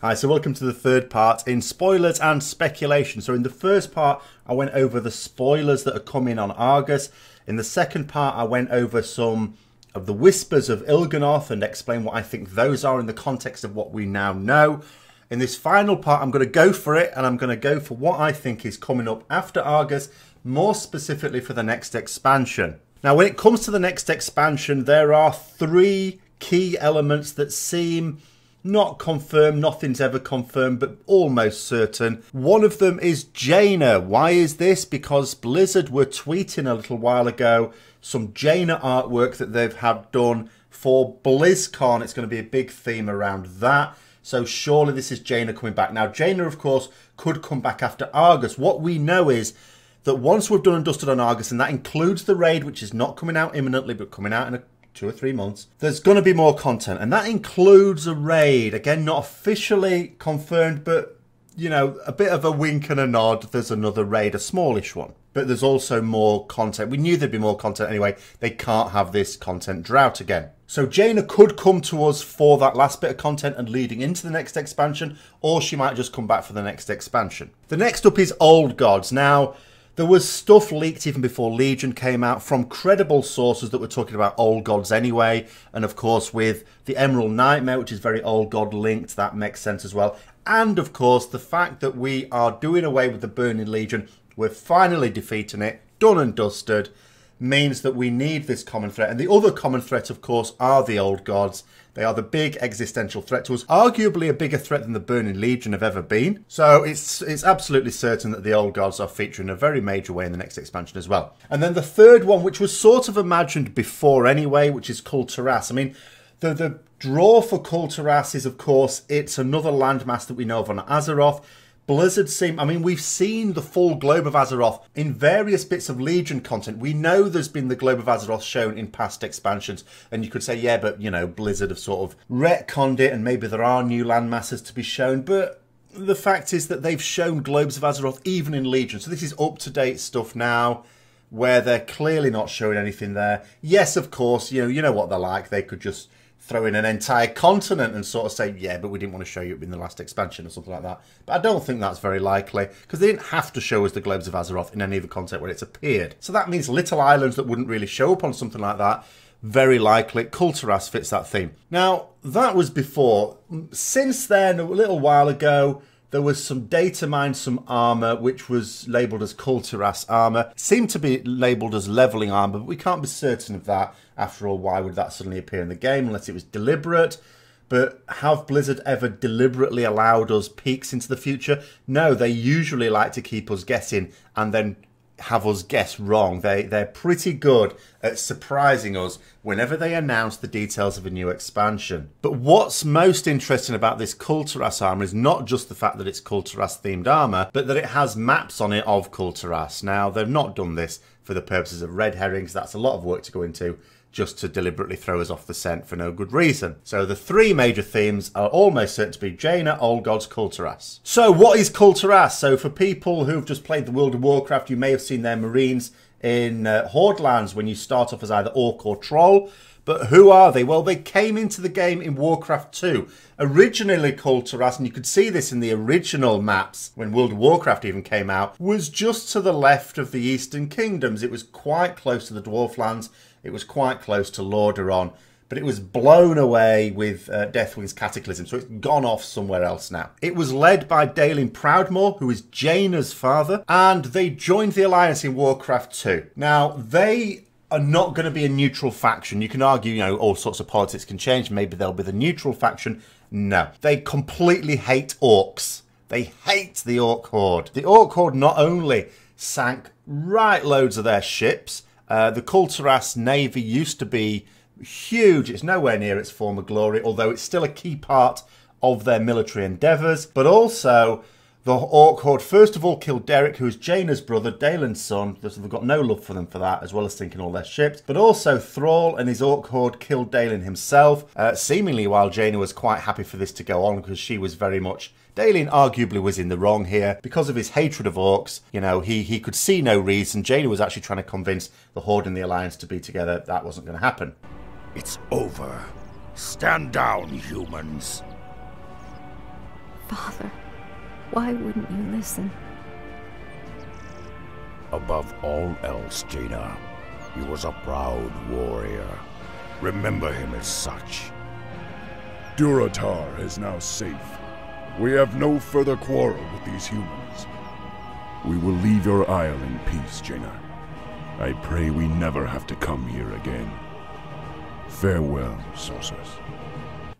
Hi, so welcome to the third part in spoilers and speculation. So in the first part, I went over the spoilers that are coming on Argus. In the second part, I went over some of the whispers of Il'gynoth and explain what I think those are in the context of what we now know. In this final part, I'm going to go for it, and I'm going to go for what I think is coming up after Argus, more specifically for the next expansion. Now, when it comes to the next expansion, there are three key elements that seem not confirmed, nothing's ever confirmed, but almost certain. One of them is Jaina. Why is this? Because Blizzard were tweeting a little while ago some Jaina artwork that they've had done for BlizzCon. It's going to be a big theme around that. So surely this is Jaina coming back. Now, Jaina, of course, could come back after Argus. What we know is that once we've done and dusted on Argus, and that includes the raid, which is not coming out imminently, but coming out in 2 or 3 months, there's going to be more content, and that includes a raid. Again, not officially confirmed, but you know, a bit of a wink and a nod. There's another raid, a smallish one, but there's also more content. We knew there'd be more content anyway. They can't have this content drought again. So Jaina could come to us for that last bit of content and leading into the next expansion, or she might just come back for the next expansion. The next up is Old Gods. Now, there was stuff leaked even before Legion came out from credible sources that were talking about Old Gods anyway. And of course, with the Emerald Nightmare, which is very Old God linked, that makes sense as well. And of course, the fact that we are doing away with the Burning Legion, we're finally defeating it, done and dusted, means that we need this common threat. And the other common threat, of course, are the Old Gods. They are the big existential threat to us, arguably a bigger threat than the Burning Legion have ever been. So it's absolutely certain that the Old Gods are featuring in a very major way in the next expansion as well. And then the third one, which was sort of imagined before anyway, which is Kul Tiras. I mean, the draw for Kul Tiras is, of course, it's another landmass that we know of on Azeroth. Blizzard we've seen the full globe of Azeroth in various bits of Legion content. We know there's been the globe of Azeroth shown in past expansions, and you could say, yeah, but, you know, Blizzard have sort of retconned it, and maybe there are new landmasses to be shown, but the fact is that they've shown globes of Azeroth even in Legion. So this is up-to-date stuff now, where they're clearly not showing anything there. Yes, of course, you know what they're like. They could just throw in an entire continent and sort of say, yeah, but we didn't want to show you in the last expansion or something like that. But I don't think that's very likely, because they didn't have to show us the globes of Azeroth in any of the content where it's appeared. So that means little islands that wouldn't really show up on something like that, very likely. Kul Tiras fits that theme. Now, that was before. Since then, a little while ago, there was some data mined, some armour, which was labelled as Kul Tiras armour. It seemed to be labelled as levelling armour, but we can't be certain of that. After all, why would that suddenly appear in the game unless it was deliberate? But have Blizzard ever deliberately allowed us peeks into the future? No, they usually like to keep us guessing and then have us guess wrong. They're pretty good at surprising us whenever they announce the details of a new expansion. But what's most interesting about this Kul Tiras armour is not just the fact that it's Kul Tiras themed armour, but that it has maps on it of Kul Tiras. Now, they've not done this for the purposes of red herrings. That's a lot of work to go into, just to deliberately throw us off the scent for no good reason. So the three major themes are almost certain to be Jaina, Old Gods, Kul Tiras. So what is Kul Tiras? So for people who've just played the World of Warcraft, you may have seen their Marines in Horde lands when you start off as either Orc or Troll. But who are they? Well, they came into the game in Warcraft 2. Originally Kul Tiras, and you could see this in the original maps when World of Warcraft even came out, was just to the left of the Eastern Kingdoms. It was quite close to the Dwarf lands. It was quite close to Lordaeron, but it was blown away with Deathwing's Cataclysm, so it's gone off somewhere else now. It was led by Daelin Proudmoore, who is Jaina's father, and they joined the Alliance in Warcraft 2. Now, they are not going to be a neutral faction. You can argue, you know, all sorts of politics can change. Maybe they'll be the neutral faction. No. They completely hate orcs. They hate the Orc Horde. The Orc Horde not only sank right loads of their ships, the Kul Tiras Navy used to be huge. It's nowhere near its former glory, although it's still a key part of their military endeavours. But also, the Orc Horde first of all killed Derek, who is Jaina's brother, Daelin's son. They've got no love for them for that, as well as sinking all their ships. But also, Thrall and his Orc Horde killed Daelin himself, seemingly while Jaina was quite happy for this to go on, because she was very much... Daelin arguably was in the wrong here. Because of his hatred of orcs, you know, he could see no reason. Jaina was actually trying to convince the Horde and the Alliance to be together. That wasn't going to happen. It's over. Stand down, humans. Father, why wouldn't you listen? Above all else, Jaina, he was a proud warrior. Remember him as such. Durotar is now safe. We have no further quarrel with these humans. We will leave your isle in peace, Jaina. I pray we never have to come here again. Farewell, Saucers.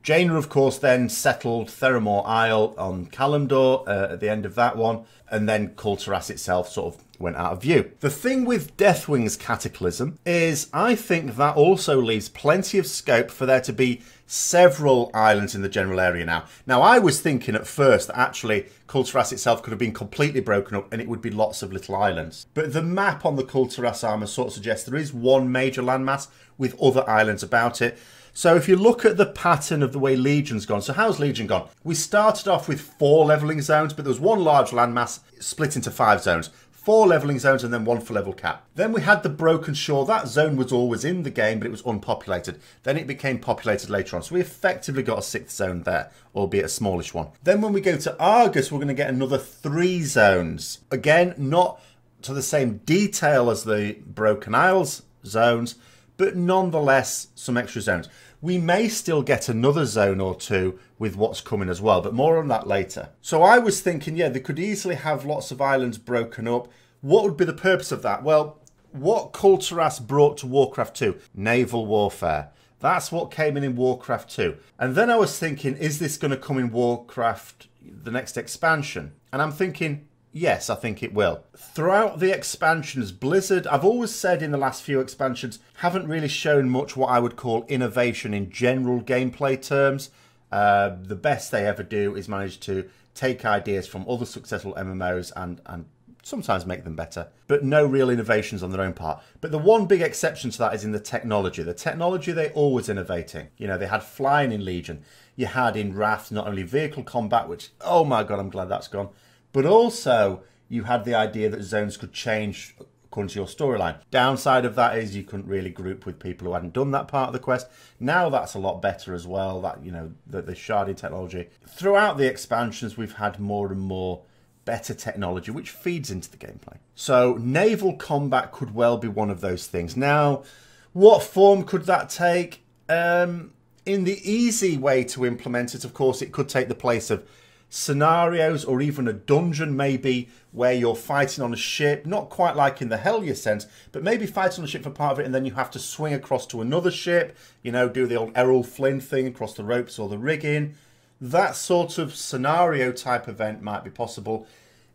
Jaina, of course, then settled Theramore Isle on Kalimdor at the end of that one, and then Kul Tiras itself sort of went out of view. The thing with Deathwing's Cataclysm is I think that also leaves plenty of scope for there to be several islands in the general area now. Now, I was thinking at first that actually Kul Tiras itself could have been completely broken up and it would be lots of little islands. But the map on the Kul Tiras armour sort of suggests there is one major landmass with other islands about it. So if you look at the pattern of the way Legion's gone, so how's Legion gone? We started off with 4 levelling zones, but there was one large landmass split into 5 zones. 4 levelling zones and then 1 for level cap. Then we had the Broken Shore. That zone was always in the game, but it was unpopulated. Then it became populated later on. So we effectively got a 6th zone there, albeit a smallish one. Then when we go to Argus, we're going to get another 3 zones. Again, not to the same detail as the Broken Isles zones, but nonetheless some extra zones. We may still get another zone or 2 with what's coming as well, but more on that later. So I was thinking, yeah, they could easily have lots of islands broken up. What would be the purpose of that? Well, what Kul Tiras brought to Warcraft 2? Naval warfare. That's what came in Warcraft 2. And then I was thinking, is this going to come in Warcraft, the next expansion? And I'm thinking, yes, I think it will. Throughout the expansions, Blizzard, I've always said in the last few expansions, haven't really shown much what I would call innovation in general gameplay terms. The best they ever do is manage to take ideas from other successful MMOs and sometimes make them better, but no real innovations on their own part. But the one big exception to that is in the technology. The technology, they're always innovating. You know, they had flying in Legion. You had in Wrath not only vehicle combat, which, oh my god, I'm glad that's gone, but also you had the idea that zones could change according to your storyline. Downside of that is you couldn't really group with people who hadn't done that part of the quest. Now that's a lot better as well, that, you know, the sharding technology. Throughout the expansions, we've had more and more better technology, which feeds into the gameplay. So naval combat could well be one of those things. Now, what form could that take? In the easy way to implement it, of course, it could take the place of scenarios or even a dungeon, maybe, where you're fighting on a ship, not quite like in the Hellier sense, but maybe fighting on a ship for part of it and then you have to swing across to another ship, you know, do the old Errol Flynn thing across the ropes or the rigging. That sort of scenario type event might be possible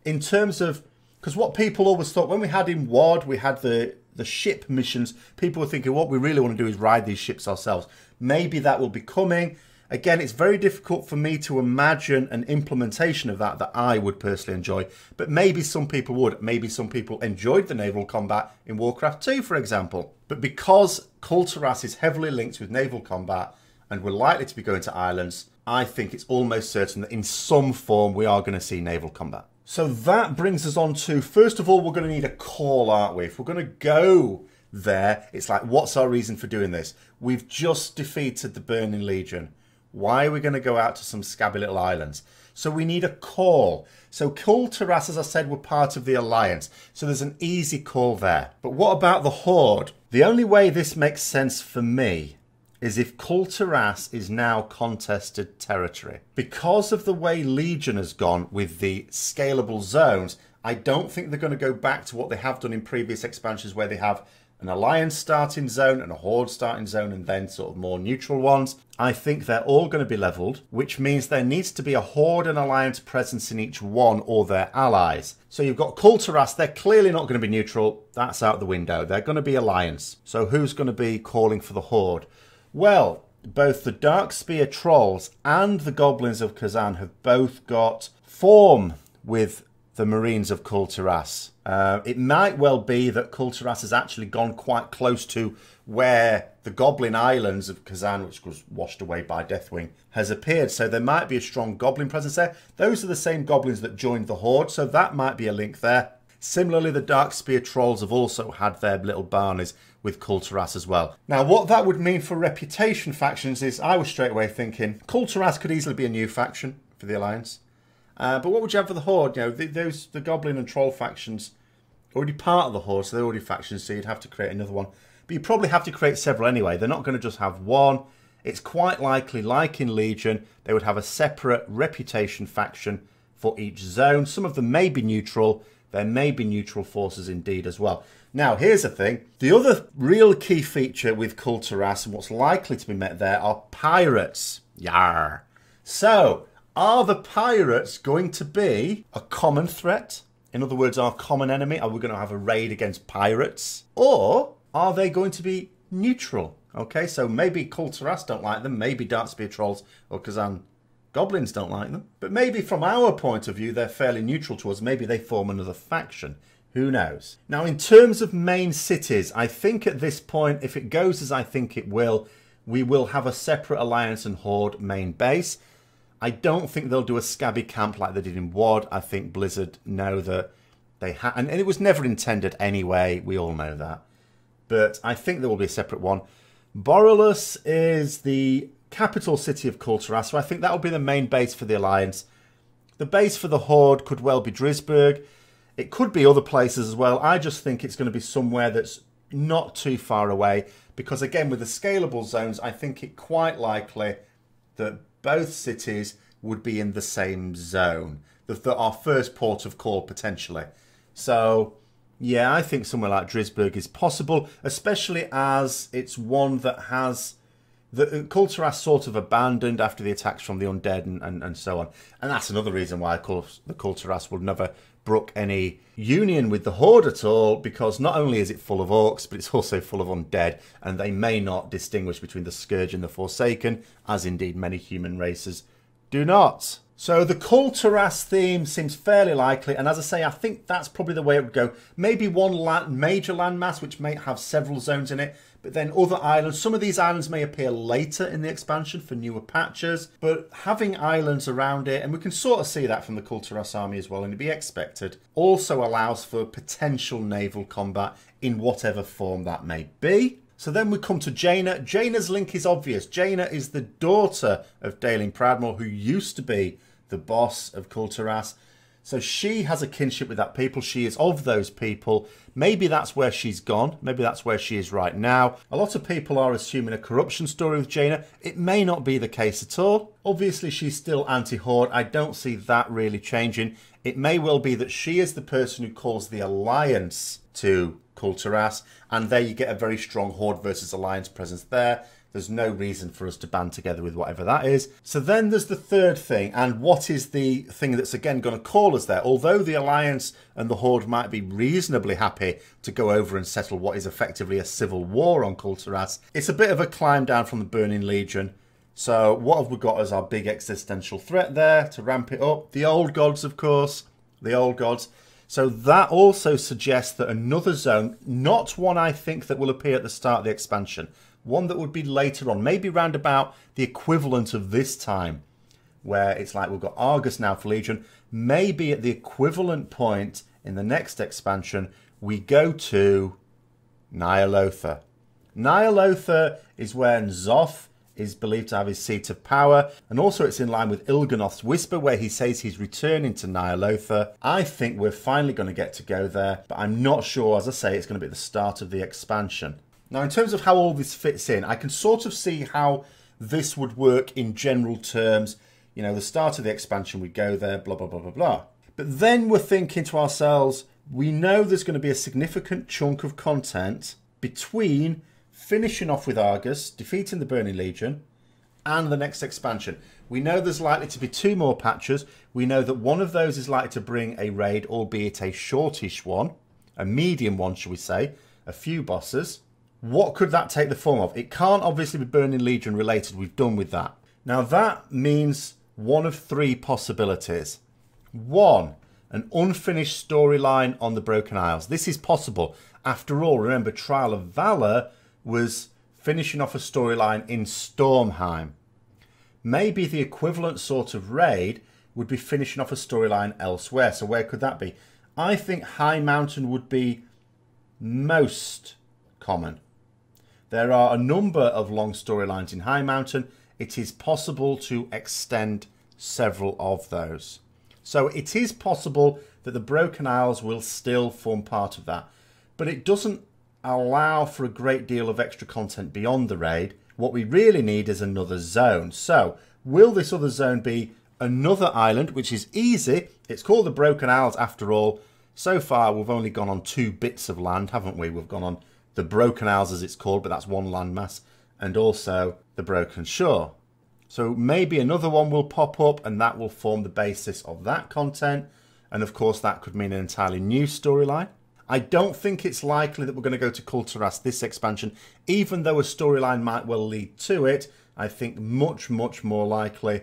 in terms of, because what people always thought, when we had in WoD, we had the ship missions, people were thinking what we really want to do is ride these ships ourselves. Maybe that will be coming. Again, it's very difficult for me to imagine an implementation of that I would personally enjoy, but maybe some people would. Maybe some people enjoyed the naval combat in Warcraft 2, for example. But because Kul Tiras is heavily linked with naval combat and we're likely to be going to islands, I think it's almost certain that in some form we are going to see naval combat. So that brings us on to, first of all, we're going to need a call, aren't we? If we're going to go there, it's like, what's our reason for doing this? We've just defeated the Burning Legion. Why are we going to go out to some scabby little islands? So we need a call. So Kul Tiras, as I said, were part of the Alliance. So there's an easy call there. But what about the Horde? The only way this makes sense for me is if Kul Tiras is now contested territory. Because of the way Legion has gone with the scalable zones, I don't think they're going to go back to what they have done in previous expansions where they have an Alliance starting zone and a Horde starting zone and then sort of more neutral ones. I think they're all going to be leveled, which means there needs to be a Horde and Alliance presence in each one or their allies. So you've got Kul Tiras, they're clearly not going to be neutral. That's out the window. They're going to be Alliance. So who's going to be calling for the Horde? Well, both the Darkspear Trolls and the Goblins of Khazan have both got form with the Marines of Kul Tiras. It might well be that Kul Tiras has actually gone quite close to where the Goblin Islands of Khazan, which was washed away by Deathwing, has appeared. So there might be a strong Goblin presence there. Those are the same Goblins that joined the Horde, so that might be a link there. Similarly, the Darkspear Trolls have also had their little barneys with Kul Tiras as well. Now, what that would mean for reputation factions is, I was straight away thinking, Kul Tiras could easily be a new faction for the Alliance. But what would you have for the Horde? You know, the Goblin and Troll factions already part of the Horde, so they're already factions, so you'd have to create another one. But you probably have to create several anyway. They're not going to just have one. It's quite likely, like in Legion, they would have a separate reputation faction for each zone. Some of them may be neutral. There may be neutral forces indeed as well. Now, here's the thing. The other real key feature with Kul Tiras and what's likely to be met there are pirates. Yarr. So, are the pirates going to be a common threat? In other words, our common enemy? Are we going to have a raid against pirates? Or are they going to be neutral? Okay, so maybe Kul Tiras don't like them. Maybe Darkspear Trolls or Kazan Goblins don't like them. But maybe from our point of view, they're fairly neutral to us. Maybe they form another faction. Who knows? Now, in terms of main cities, I think at this point, if it goes as I think it will, we will have a separate Alliance and Horde main base. I don't think they'll do a scabby camp like they did in WoD. I think Blizzard know that they have, and it was never intended anyway. We all know that. But I think there will be a separate one. Boralus is the capital city of Kul Tiras, so I think that will be the main base for the Alliance. The base for the Horde could well be Drisburg. It could be other places as well. I just think it's going to be somewhere that's not too far away. Because again, with the scalable zones, I think it quite likely that both cities would be in the same zone. Our first port of call, potentially. So, yeah, I think somewhere like Drisburg is possible, especially as it's one that has the Kul Tiras sort of abandoned after the attacks from the undead and so on. And that's another reason why the Kul Tiras would never brook any union with the Horde at all, because not only is it full of orcs, but it's also full of undead, and they may not distinguish between the Scourge and the Forsaken, as indeed many human races do not. So the Kul Tiras theme seems fairly likely, and as I say, I think that's probably the way it would go. Maybe one major landmass which may have several zones in it, but then other islands. Some of these islands may appear later in the expansion for newer patches, but having islands around it, and we can sort of see that from the Kul Tiras army as well, and to be expected, also allows for potential naval combat in whatever form that may be. So then we come to Jaina. Jaina's link is obvious. Jaina is the daughter of Daelin Proudmoore, who used to be the boss of Kul Tiras. So she has a kinship with that people. She is of those people. Maybe that's where she's gone. Maybe that's where she is right now. A lot of people are assuming a corruption story with Jaina. It may not be the case at all. Obviously, she's still anti-Horde. I don't see that really changing. It may well be that she is the person who calls the Alliance to Kul Tiras, and there you get a very strong Horde versus Alliance presence there. There's no reason for us to band together with whatever that is. So then there's the third thing, and what is the thing that's again going to call us there? Although the Alliance and the Horde might be reasonably happy to go over and settle what is effectively a civil war on Kul Tiras, it's a bit of a climb down from the Burning Legion. So what have we got as our big existential threat there to ramp it up? The Old Gods, of course. The Old Gods. So that also suggests that another zone, not one I think that will appear at the start of the expansion, one that would be later on, maybe round about the equivalent of this time, where it's like we've got Argus now for Legion. Maybe at the equivalent point in the next expansion, we go to Ny'alotha. Ny'alotha is where N'Zoth is believed to have his seat of power, and also it's in line with Il'gynoth's whisper where he says he's returning to Ny'alotha. I think we're finally going to get to go there, but I'm not sure, as I say, it's going to be the start of the expansion. Now, in terms of how all this fits in, I can sort of see how this would work in general terms. You know, the start of the expansion, we go there, blah, blah, blah, blah, blah. But then we're thinking to ourselves, we know there's going to be a significant chunk of content between finishing off with Argus, defeating the Burning Legion, and the next expansion. We know there's likely to be 2 more patches. We know that one of those is likely to bring a raid, albeit a shortish one, a medium one, shall we say, a few bosses. What could that take the form of? It can't obviously be Burning Legion related. We've done with that. Now that means one of 3 possibilities. 1, an unfinished storyline on the Broken Isles. This is possible. After all, remember, Trial of Valor was finishing off a storyline in Stormheim. Maybe the equivalent sort of raid would be finishing off a storyline elsewhere. So where could that be? I think High Mountain would be most common. There are a number of long storylines in High Mountain. It is possible to extend several of those. So it is possible that the Broken Isles will still form part of that. But it doesn't allow for a great deal of extra content beyond the raid. What we really need is another zone. So will this other zone be another island, which is easy? It's called the Broken Isles after all. So far we've only gone on 2 bits of land, haven't we? We've gone on the Broken Isles as it's called, but that's one landmass, and also the Broken Shore. So maybe another one will pop up and that will form the basis of that content. And of course that could mean an entirely new storyline. I don't think it's likely that we're going to go to Kul Tiras this expansion, even though a storyline might well lead to it. I think much more likely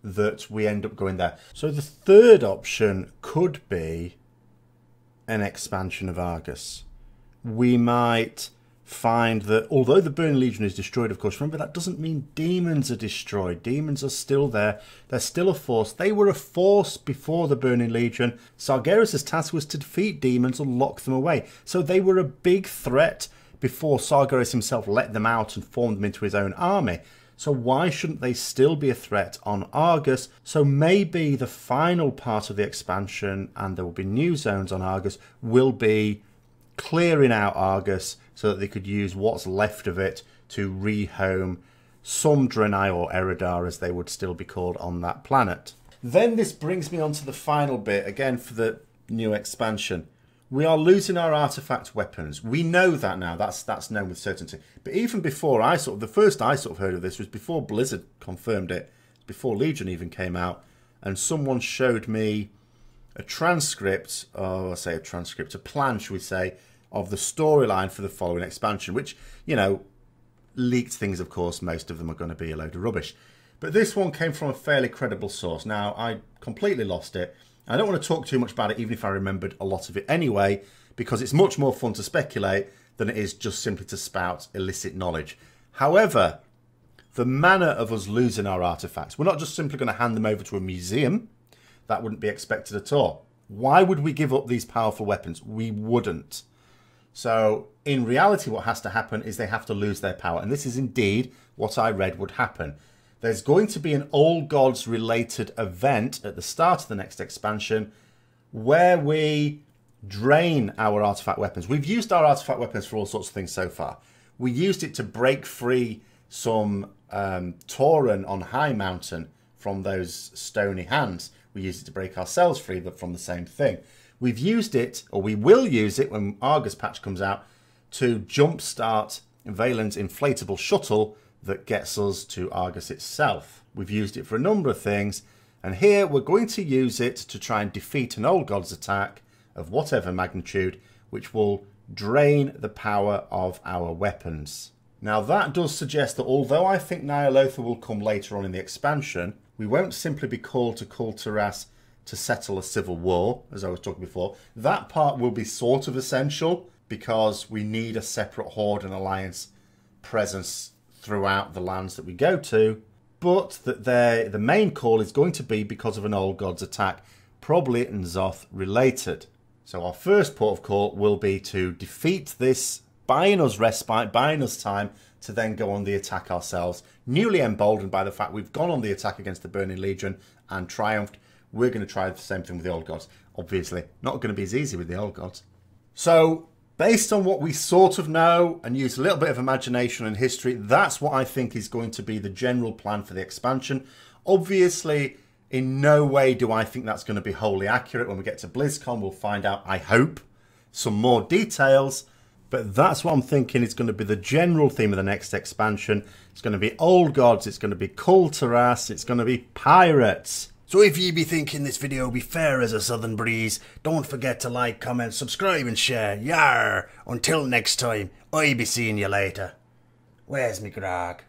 that we end up going there. So the third option could be an expansion of Argus. We might find that although the Burning Legion is destroyed, of course, remember that doesn't mean demons are destroyed. Demons are still there. They're still a force. They were a force before the Burning Legion. Sargeras' task was to defeat demons and lock them away. So they were a big threat before Sargeras himself let them out and formed them into his own army. So why shouldn't they still be a threat on Argus? So maybe the final part of the expansion, and there will be new zones on Argus, will be clearing out Argus so that they could use what's left of it to rehome some Draenei or Eridar as they would still be called on that planet. Then this brings me on to the final bit, again for the new expansion. We are losing our artifact weapons. We know that now, that's known with certainty. But even before the first I heard of this was before Blizzard confirmed it, before Legion even came out, and someone showed me a transcript, or a plan, should we say, of the storyline for the following expansion, which, you know, leaked things, of course, most of them are going to be a load of rubbish. But this one came from a fairly credible source. Now, I completely lost it. I don't want to talk too much about it, even if I remembered a lot of it anyway, because it's much more fun to speculate than it is just simply to spout illicit knowledge. However, the manner of us losing our artifacts, we're not just simply going to hand them over to a museum. That wouldn't be expected at all. Why would we give up these powerful weapons? We wouldn't. So, in reality, what has to happen is they have to lose their power. And this is indeed what I read would happen. There's going to be an Old Gods related event at the start of the next expansion where we drain our artifact weapons. We've used our artifact weapons for all sorts of things so far. We used it to break free some Tauren on High Mountain from those stony hands. We used it to break ourselves free from the same thing. We've used it, or we will use it when Argus patch comes out, to jumpstart Valen's inflatable shuttle that gets us to Argus itself. We've used it for a number of things, and here we're going to use it to try and defeat an Old Gods attack of whatever magnitude, which will drain the power of our weapons. Now that does suggest that although I think Ny'alotha will come later on in the expansion, we won't simply be called to Kul Tiras to settle a civil war, as I was talking before. That part will be sort of essential because we need a separate Horde and Alliance presence throughout the lands that we go to, but that the main call is going to be because of an Old Gods attack, probably N'Zoth related. So our first port of call will be to defeat this, buying us respite, buying us time to then go on the attack ourselves, newly emboldened by the fact we've gone on the attack against the Burning Legion and triumphed. We're going to try the same thing with the Old Gods. Obviously, not going to be as easy with the Old Gods. So, based on what we sort of know and use a little bit of imagination and history, that's what I think is going to be the general plan for the expansion. Obviously, in no way do I think that's going to be wholly accurate. When we get to BlizzCon, we'll find out, I hope, some more details. But that's what I'm thinking is going to be the general theme of the next expansion. It's going to be Old Gods, it's going to be Kul Tiras, it's going to be pirates. So if ye be thinking this video be fair as a southern breeze, don't forget to like, comment, subscribe and share. Yar! Until next time, I be seeing you later. Where's me grog?